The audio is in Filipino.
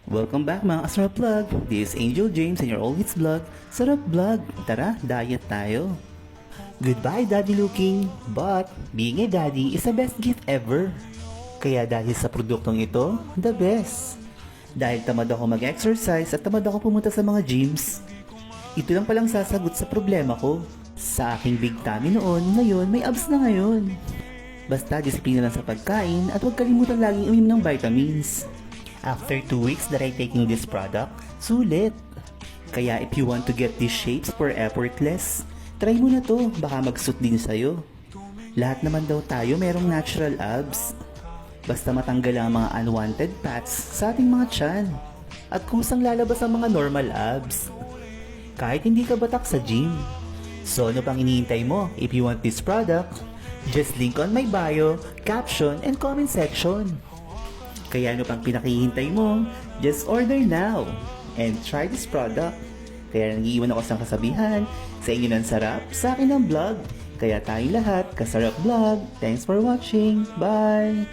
Welcome back mga Sarap Vlog! This is Angel James and your always vlog, Sarap Vlog! Tara, diet tayo! Goodbye daddy looking, but being a daddy is the best gift ever. Kaya dahil sa produktong ito, the best. Dahil tamad ako mag-exercise at tamad ako pumunta sa mga gyms, ito lang palang sasagot sa problema ko. Sa aking big tummy noon, ngayon may abs na ngayon. Basta disiplina lang sa pagkain at huwag kalimutan laging uminom ng vitamins. After 2 weeks that I taking this product, sulit! Kaya if you want to get these shapes for effortless, try mo na to, baka mag-suit din sa'yo. Lahat naman daw tayo merong natural abs. Basta matanggal ang mga unwanted fats sa ating mga tiyan. At kusang lalabas ang mga normal abs. Kahit hindi ka batak sa gym. So ano pang iniintay mo? If you want this product, just link on my bio, caption, and comment section. Kaya ano pang pinakihintay mo? Just order now and try this product. Kaya nag-iiwan ako sa kasabihan, sa inyo ng sarap, sa akin ang vlog. Kaya tayong lahat, kasarap vlog. Thanks for watching. Bye!